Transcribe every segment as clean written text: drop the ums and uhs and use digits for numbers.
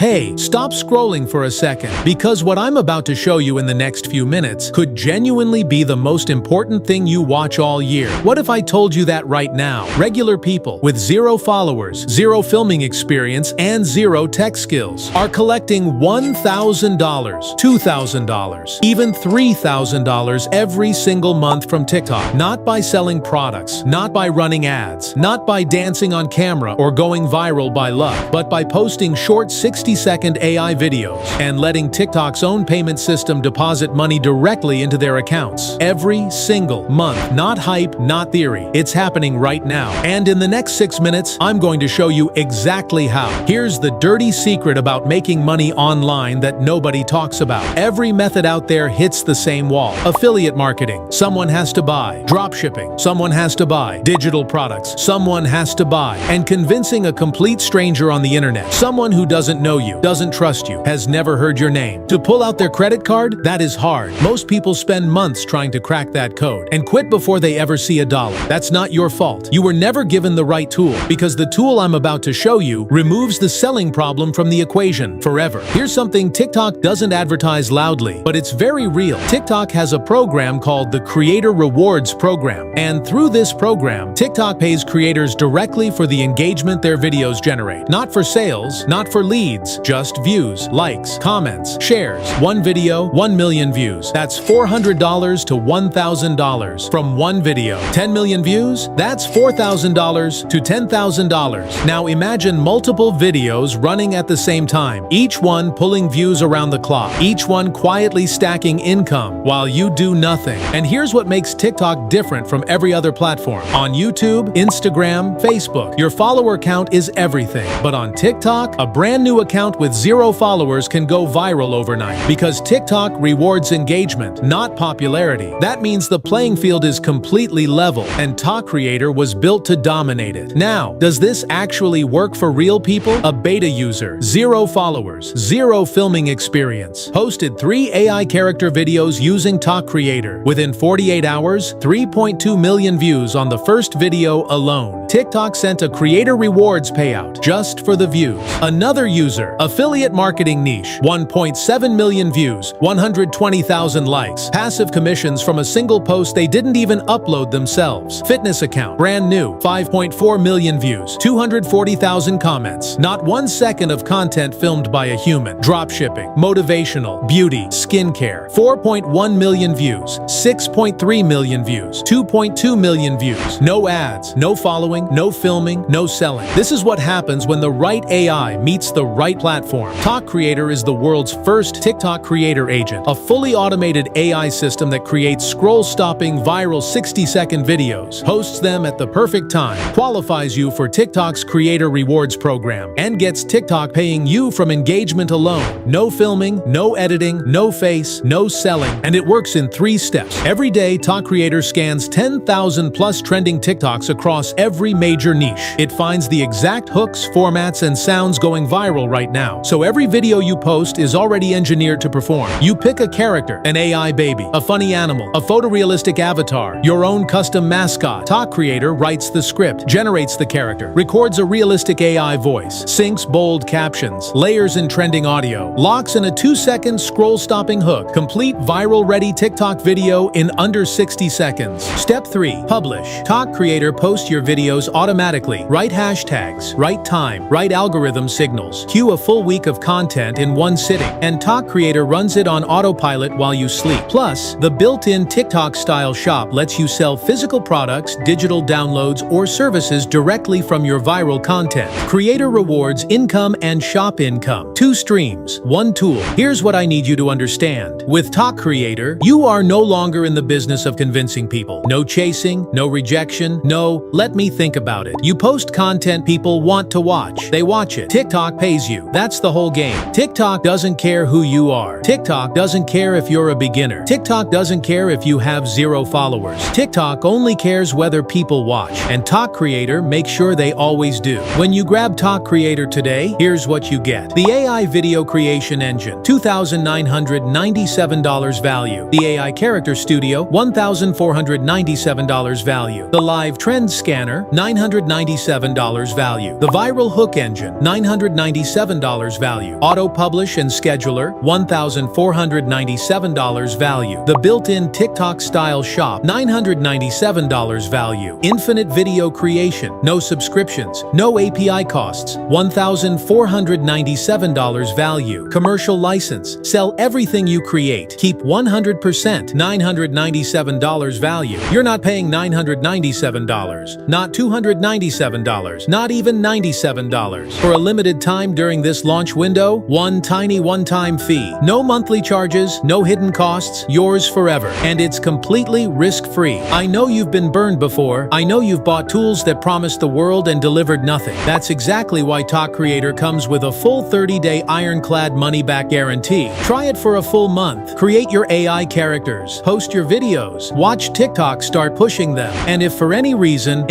Hey, stop scrolling for a second, because what I'm about to show you in the next few minutes could genuinely be the most important thing you watch all year. What if I told you that right now? Regular people with 0 followers, 0 filming experience, and 0 tech skills are collecting $1,000, $2,000, even $3,000 every single month from TikTok. Not by selling products, not by running ads, not by dancing on camera or going viral by luck, but by posting short 60-second AI videos and letting TikTok's own payment system deposit money directly into their accounts every single month. Not hype, not theory. It's happening right now. And in the next 6 minutes, I'm going to show you exactly how. Here's the dirty secret about making money online that nobody talks about. Every method out there hits the same wall. Affiliate marketing. Someone has to buy. Dropshipping. Someone has to buy. Digital products. Someone has to buy. And convincing a complete stranger on the internet, someone who doesn't know you, doesn't trust you, has never heard your name, to pull out their credit card, that is hard. Most people spend months trying to crack that code and quit before they ever see a dollar. That's not your fault. You were never given the right tool, because the tool I'm about to show you removes the selling problem from the equation forever. Here's something TikTok doesn't advertise loudly, but it's very real. TikTok has a program called the Creator Rewards Program, and through this program, TikTok pays creators directly for the engagement their videos generate. Not for sales, not for leads, just views, likes, comments, shares. One video, 1 million views. That's $400 to $1,000 from one video. 10 million views? That's $4,000 to $10,000. Now imagine multiple videos running at the same time, each one pulling views around the clock, each one quietly stacking income while you do nothing. And here's what makes TikTok different from every other platform. On YouTube, Instagram, Facebook, your follower count is everything. But on TikTok, a brand new account with 0 followers can go viral overnight, because TikTok rewards engagement, not popularity. That means the playing field is completely level, and TokCreator was built to dominate it. Now, does this actually work for real people? A beta user, 0 followers, 0 filming experience, posted 3 AI character videos using TokCreator. Within 48 hours, 3.2 million views on the first video alone. TikTok sent a creator rewards payout just for the views. Another user, affiliate marketing niche, 1.7 million views, 120,000 likes, passive commissions from a single post they didn't even upload themselves. Fitness account, brand new, 5.4 million views, 240,000 comments, not 1 second of content filmed by a human. Dropshipping, motivational, beauty, skincare, 4.1 million views, 6.3 million views, 2.2 million views. No ads, no following, no filming, no selling. This is what happens when the right AI meets the right platform. TokCreator is the world's first TikTok creator agent, a fully automated AI system that creates scroll-stopping viral 60-second videos, hosts them at the perfect time, qualifies you for TikTok's Creator Rewards Program, and gets TikTok paying you from engagement alone. No filming, no editing, no face, no selling, and it works in 3 steps. Every day, TokCreator scans 10,000 plus trending TikToks across every major niche. It finds the exact hooks, formats, and sounds going viral right now. So every video you post is already engineered to perform. You pick a character, an AI baby, a funny animal, a photorealistic avatar, your own custom mascot. TokCreator writes the script, generates the character, records a realistic AI voice, syncs bold captions, layers in trending audio, locks in a 2-second scroll-stopping hook. Complete viral-ready TikTok video in under 60 seconds. Step 3. Publish. TokCreator posts your videos automatically. Right hashtags, right time, right algorithm signals. Cue a full week of content in one sitting, and TokCreator runs it on autopilot while you sleep. Plus, the built-in TikTok-style shop lets you sell physical products, digital downloads, or services directly from your viral content. Creator rewards, income, and shop income. 2 streams, 1 tool. Here's what I need you to understand. With TokCreator, you are no longer in the business of convincing people. No chasing, no rejection, no, let me think about it. You post content people want to watch. They watch it. TikTok pays you. That's the whole game. TikTok doesn't care who you are. TikTok doesn't care if you're a beginner. TikTok doesn't care if you have 0 followers. TikTok only cares whether people watch, and TokCreator makes sure they always do. When you grab TokCreator today, here's what you get. The AI video creation engine, $2,997 value. The AI character studio, $1,497 value. The live trend scanner, $997 value. The viral hook engine, $997 value. Auto publish and scheduler, $1,497 value. The built-in TikTok style shop, $997 value. Infinite video creation, no subscriptions, no API costs, $1,497 value. Commercial license, sell everything you create, keep 100%, $997 value. You're not paying $997, not $297, not even $97. For a limited time during this launch window, one tiny one-time fee. No monthly charges, no hidden costs, yours forever. And it's completely risk-free. I know you've been burned before. I know you've bought tools that promised the world and delivered nothing. That's exactly why TokCreator comes with a full 30-day ironclad money-back guarantee. Try it for a full month. Create your AI characters. Post your videos. Watch TikTok start pushing them. And if for any reason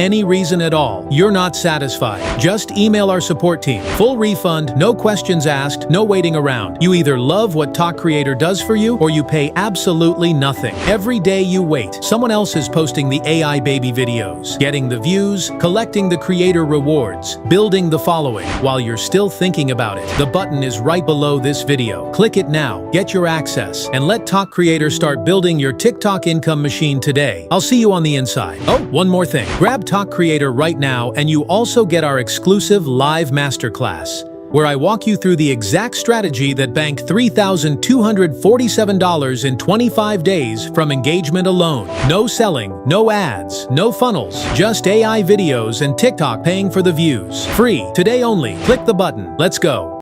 at all, you're not satisfied, just email our support team. Full refund, no questions asked, no waiting around. You either love what TokCreator does for you or you pay absolutely nothing. Every day you wait, someone else is posting the AI baby videos, getting the views, collecting the creator rewards, building the following. While you're still thinking about it, the button is right below this video. Click it now, get your access, and let TokCreator start building your TikTok income machine today. I'll see you on the inside. Oh, one more thing. Grab TokCreator right now and you also get our exclusive live masterclass, where I walk you through the exact strategy that banked $3,247 in 25 days from engagement alone. No selling, no ads, no funnels, just AI videos and TikTok paying for the views. Free, today only. Click the button. Let's go.